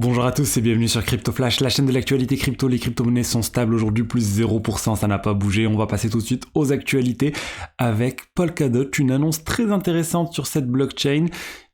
Bonjour à tous et bienvenue sur Crypto Flash, la chaîne de l'actualité crypto. Les crypto-monnaies sont stables aujourd'hui, plus 0%, ça n'a pas bougé. On va passer tout de suite aux actualités avec Polkadot, une annonce très intéressante sur cette blockchain.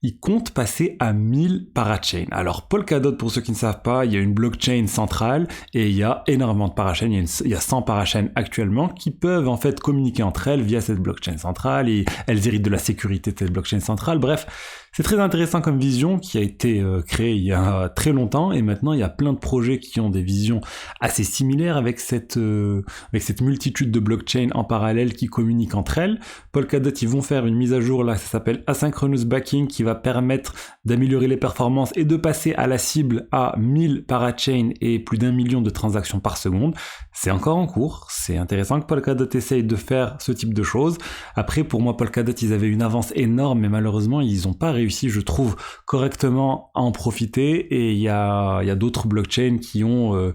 Il compte passer à 1000 parachains. Alors Polkadot, pour ceux qui ne savent pas, il y a une blockchain centrale et il y a énormément de parachains. Il y a 100 parachains actuellement qui peuvent en fait communiquer entre elles via cette blockchain centrale et elles héritent de la sécurité de cette blockchain centrale. Bref, c'est très intéressant comme vision qui a été créée il y a très longtemps et maintenant il y a plein de projets qui ont des visions assez similaires avec cette multitude de blockchains en parallèle qui communiquent entre elles. Polkadot, ils vont faire une mise à jour là, ça s'appelle Asynchronous Backing, qui va permettre d'améliorer les performances et de passer à la cible à 1000 parachains et plus d'1 million de transactions par seconde. C'est encore en cours, c'est intéressant que Polkadot essaye de faire ce type de choses. Après, pour moi, Polkadot, ils avaient une avance énorme, mais malheureusement, ils n'ont pas réussi, je trouve, correctement à en profiter. Et il y a d'autres blockchains qui ont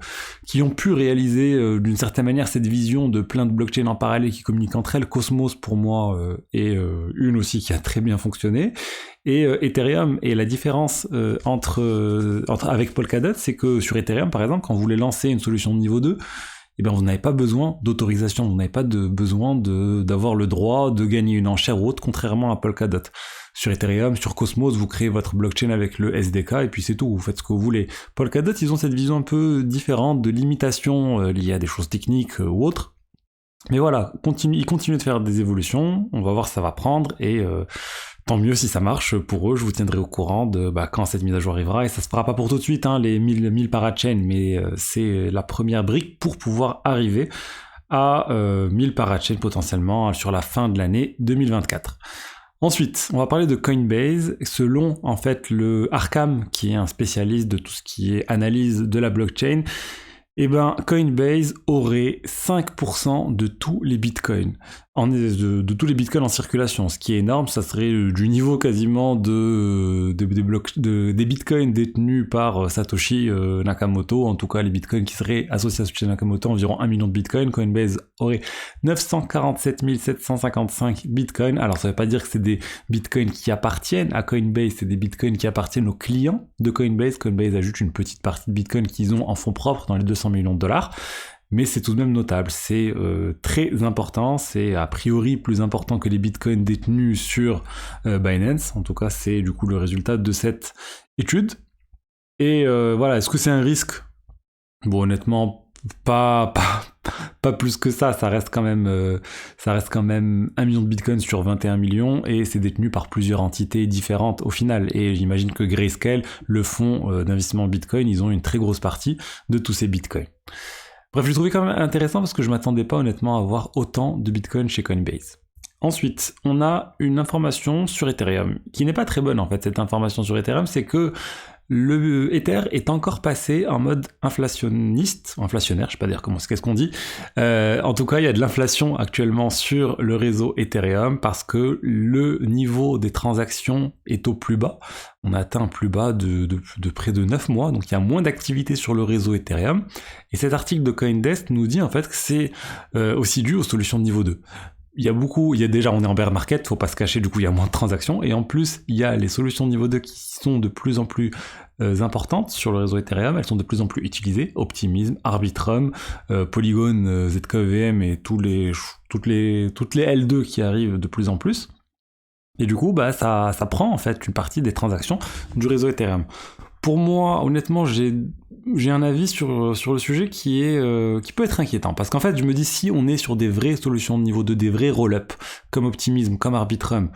pu réaliser d'une certaine manière cette vision de plein de blockchains en parallèle qui communiquent entre elles. Cosmos, pour moi, est une aussi qui a très bien fonctionné. Et Ethereum, et la différence avec Polkadot, c'est que sur Ethereum, par exemple, quand vous voulez lancer une solution de niveau 2, eh bien, vous n'avez pas besoin d'autorisation, vous n'avez pas besoin d'avoir le droit de gagner une enchère ou autre, contrairement à Polkadot. Sur Ethereum, sur Cosmos, vous créez votre blockchain avec le SDK et puis c'est tout, vous faites ce que vous voulez. Polkadot, ils ont cette vision un peu différente de limitation liée à des choses techniques ou autres. Mais voilà, ils continuent de faire des évolutions, on va voir ce que ça va prendre et tant mieux si ça marche pour eux, je vous tiendrai au courant de quand cette mise à jour arrivera, et ça se fera pas pour tout de suite, les 1000 parachains, mais c'est la première brique pour pouvoir arriver à 1000 parachains potentiellement sur la fin de l'année 2024. Ensuite, on va parler de Coinbase. Selon en fait le Arkham, qui est un spécialiste de tout ce qui est analyse de la blockchain, Coinbase aurait 5% de tous les bitcoins, de tous les bitcoins en circulation, ce qui est énorme. Ça serait du niveau quasiment des bitcoins détenus par Satoshi Nakamoto, en tout cas les bitcoins qui seraient associés à Satoshi Nakamoto, environ 1 million de bitcoins. Coinbase aurait 947 755 bitcoins. Alors ça veut pas dire que c'est des bitcoins qui appartiennent à Coinbase, c'est des bitcoins qui appartiennent aux clients de Coinbase. Coinbase ajoute une petite partie de bitcoins qu'ils ont en fonds propres dans les 200 millions de dollars. Mais c'est tout de même notable, c'est très important, c'est a priori plus important que les bitcoins détenus sur Binance. En tout cas, c'est du coup le résultat de cette étude. Et voilà, est-ce que c'est un risque ? Bon, honnêtement, pas plus que ça. Ça reste quand même 1 million de bitcoins sur 21 millions et c'est détenu par plusieurs entités différentes au final. Et j'imagine que Grayscale, le fonds d'investissement Bitcoin, ils ont une très grosse partie de tous ces bitcoins. Bref, je l'ai trouvé quand même intéressant parce que je m'attendais pas honnêtement à avoir autant de bitcoin chez Coinbase. Ensuite, on a une information sur Ethereum, qui n'est pas très bonne en fait. Cette information sur Ethereum, c'est que le Ether est encore passé en mode inflationnaire, je sais pas dire qu'est-ce qu'on dit. En tout cas, il y a de l'inflation actuellement sur le réseau Ethereum parce que le niveau des transactions est au plus bas. On a atteint un plus bas de près de 9 mois, donc il y a moins d'activité sur le réseau Ethereum. Et cet article de CoinDesk nous dit en fait que c'est aussi dû aux solutions de niveau 2. On est en bear market, faut pas se cacher, du coup il y a moins de transactions, et en plus il y a les solutions niveau 2 qui sont de plus en plus importantes sur le réseau Ethereum, elles sont de plus en plus utilisées, Optimism, Arbitrum, Polygon, ZKEVM et toutes les L2 qui arrivent de plus en plus. Et du coup ça prend en fait une partie des transactions du réseau Ethereum. Pour moi, honnêtement, j'ai un avis sur le sujet qui peut être inquiétant. Parce qu'en fait, je me dis, si on est sur des vraies solutions de niveau 2, des vrais roll-up, comme Optimism, comme Arbitrum,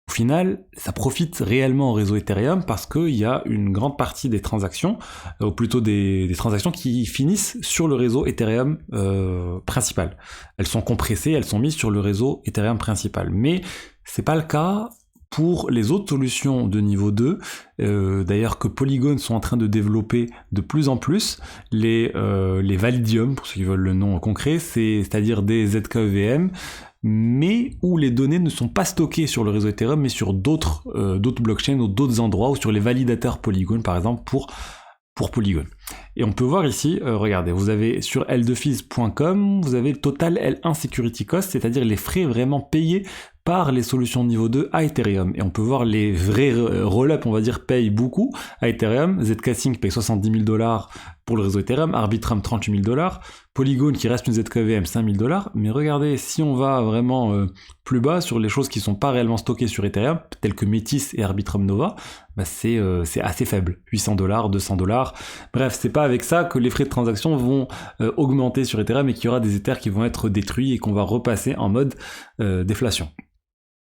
au final, ça profite réellement au réseau Ethereum parce qu'il y a une grande partie des transactions, ou plutôt des transactions qui finissent sur le réseau Ethereum principal. Elles sont compressées, elles sont mises sur le réseau Ethereum principal. Mais c'est pas le cas pour les autres solutions de niveau 2, d'ailleurs que Polygon sont en train de développer de plus en plus, les Validium, pour ceux qui veulent le nom concret, c'est-à-dire des ZKEVM, mais où les données ne sont pas stockées sur le réseau Ethereum, mais sur d'autres blockchains ou d'autres endroits, ou sur les validateurs Polygon, par exemple, pour Polygon. Et on peut voir ici, regardez, vous avez sur l2fees.com, vous avez le total L1 security cost, c'est-à-dire les frais vraiment payés par les solutions niveau 2 à Ethereum. Et on peut voir les vrais roll-up, on va dire, payent beaucoup à Ethereum. Zcash paye 70 000 $ pour le réseau Ethereum, Arbitrum 38 000 $, Polygon qui reste une ZKVM 5 000 $. Mais regardez, si on va vraiment plus bas sur les choses qui sont pas réellement stockées sur Ethereum, telles que Métis et Arbitrum Nova, bah c'est assez faible, 800 $, 200 $. Bref, c'est pas avec ça que les frais de transaction vont augmenter sur Ethereum et qu'il y aura des Ethers qui vont être détruits et qu'on va repasser en mode déflation.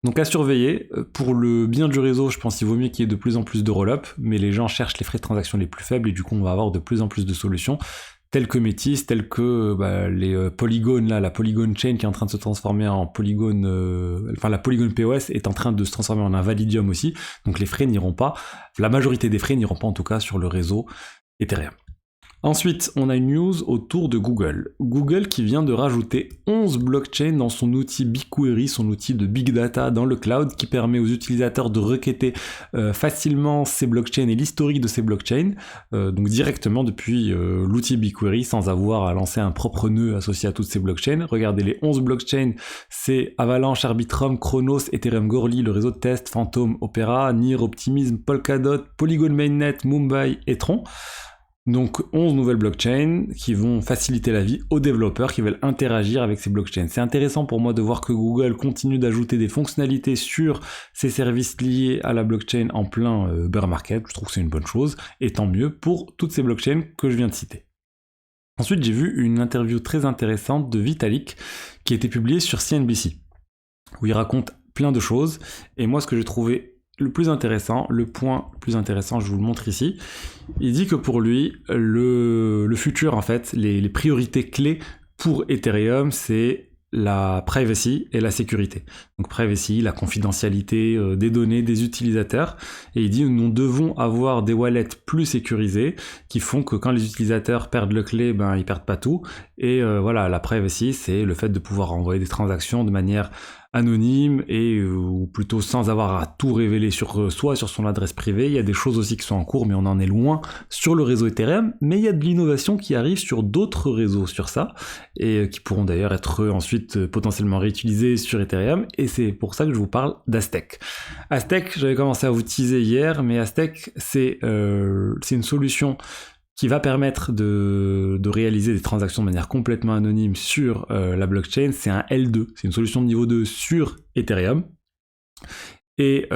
Donc à surveiller, pour le bien du réseau, je pense qu'il vaut mieux qu'il y ait de plus en plus de roll-up, mais les gens cherchent les frais de transaction les plus faibles et du coup on va avoir de plus en plus de solutions, telles que Métis, telles que les Polygon, là, la Polygon Chain qui est en train de se transformer en Polygon, la Polygon POS est en train de se transformer en un Validium aussi, donc les frais n'iront pas, la majorité des frais n'iront pas en tout cas sur le réseau Ethereum. Ensuite, on a une news autour de Google. Google qui vient de rajouter 11 blockchains dans son outil BigQuery, son outil de big data dans le cloud, qui permet aux utilisateurs de requêter facilement ces blockchains et l'historique de ces blockchains, donc directement depuis l'outil BigQuery, sans avoir à lancer un propre nœud associé à toutes ces blockchains. Regardez, les 11 blockchains, c'est Avalanche, Arbitrum, Chronos, Ethereum Goerli, le réseau de test, Phantom, Opera, NEAR, Optimism, Polkadot, Polygon Mainnet, Mumbai et Tron. Donc 11 nouvelles blockchains qui vont faciliter la vie aux développeurs qui veulent interagir avec ces blockchains. C'est intéressant pour moi de voir que Google continue d'ajouter des fonctionnalités sur ces services liés à la blockchain en plein bear market. Je trouve que c'est une bonne chose, et tant mieux pour toutes ces blockchains que je viens de citer. Ensuite, j'ai vu une interview très intéressante de Vitalik qui a été publiée sur CNBC, où il raconte plein de choses, et moi ce que j'ai trouvé le plus intéressant, le point le plus intéressant, je vous le montre ici, il dit que pour lui, le futur en fait, les priorités clés pour Ethereum, c'est la privacy et la sécurité. Donc privacy, la confidentialité des données des utilisateurs, et il dit nous devons avoir des wallets plus sécurisés qui font que quand les utilisateurs perdent le clé, ils perdent pas tout, et voilà, la privacy c'est le fait de pouvoir envoyer des transactions de manière anonyme ou plutôt sans avoir à tout révéler sur soi, sur son adresse privée. Il y a des choses aussi qui sont en cours, mais on en est loin sur le réseau Ethereum, mais il y a de l'innovation qui arrive sur d'autres réseaux sur ça, et qui pourront d'ailleurs être ensuite potentiellement réutilisés sur Ethereum, et c'est pour ça que je vous parle d'Aztec. Aztec, j'avais commencé à vous teaser hier, mais Aztec, c'est une solution qui va permettre de réaliser des transactions de manière complètement anonyme sur la blockchain. C'est un L2, c'est une solution de niveau 2 sur Ethereum. Et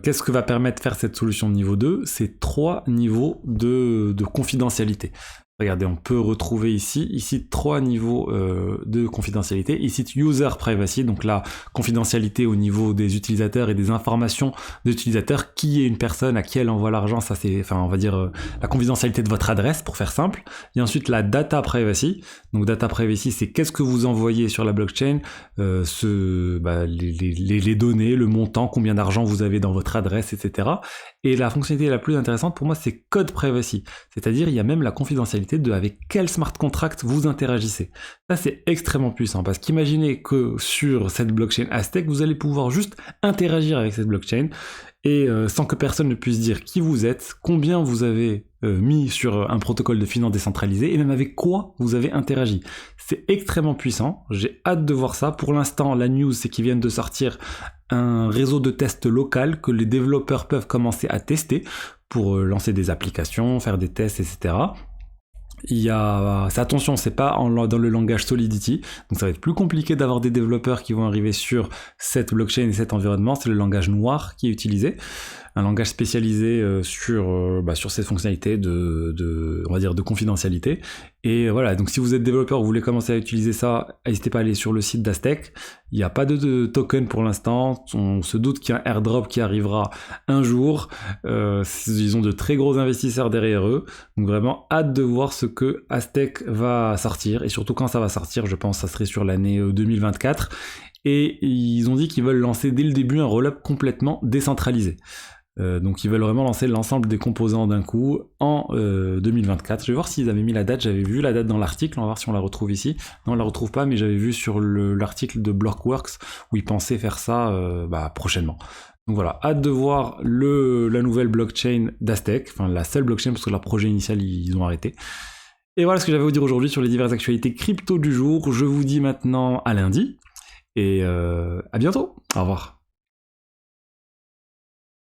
qu'est-ce que va permettre de faire cette solution de niveau 2 ? C'est 3 niveaux de confidentialité. Regardez, on peut retrouver ici 3 niveaux de confidentialité. Ici, user privacy, donc la confidentialité au niveau des utilisateurs et des informations des utilisateurs. Qui est une personne, à qui elle envoie l'argent, ça c'est, on va dire la confidentialité de votre adresse, pour faire simple. Et ensuite, la data privacy. Donc data privacy, c'est qu'est-ce que vous envoyez sur la blockchain, les données, le montant, combien d'argent vous avez dans votre adresse, etc. Et la fonctionnalité la plus intéressante pour moi, c'est code privacy. C'est-à-dire, il y a même la confidentialité de avec quel smart contract vous interagissez. Ça, c'est extrêmement puissant, parce qu'imaginez que sur cette blockchain Aztec, vous allez pouvoir juste interagir avec cette blockchain, et sans que personne ne puisse dire qui vous êtes, combien vous avez mis sur un protocole de finance décentralisé, et même avec quoi vous avez interagi. C'est extrêmement puissant, j'ai hâte de voir ça. Pour l'instant, la news, c'est qu'ils viennent de sortir un réseau de tests local que les développeurs peuvent commencer à tester pour lancer des applications, faire des tests, etc. Attention, c'est pas dans le langage Solidity, donc ça va être plus compliqué d'avoir des développeurs qui vont arriver sur cette blockchain et cet environnement. C'est le langage noir qui est utilisé, un langage spécialisé sur cette fonctionnalité on va dire de confidentialité. Et voilà, donc si vous êtes développeur, vous voulez commencer à utiliser ça, n'hésitez pas à aller sur le site d'Aztec. Il n'y a pas de token pour l'instant, on se doute qu'il y a un airdrop qui arrivera un jour. Ils ont de très gros investisseurs derrière eux, donc vraiment hâte de voir ce que Aztec va sortir, et surtout quand ça va sortir. Je pense que ça serait sur l'année 2024, et ils ont dit qu'ils veulent lancer dès le début un roll-up complètement décentralisé. Donc ils veulent vraiment lancer l'ensemble des composants d'un coup en 2024. Je vais voir s'ils avaient mis la date, j'avais vu la date dans l'article, on va voir si on la retrouve ici. Non, on la retrouve pas, mais j'avais vu sur l'article de Blockworks où ils pensaient faire ça prochainement. Donc voilà, hâte de voir la nouvelle blockchain d'Aztec, la seule blockchain, parce que leur projet initial ils ont arrêté. Et voilà ce que j'avais à vous dire aujourd'hui sur les diverses actualités crypto du jour. Je vous dis maintenant à lundi. Et à bientôt. Au revoir.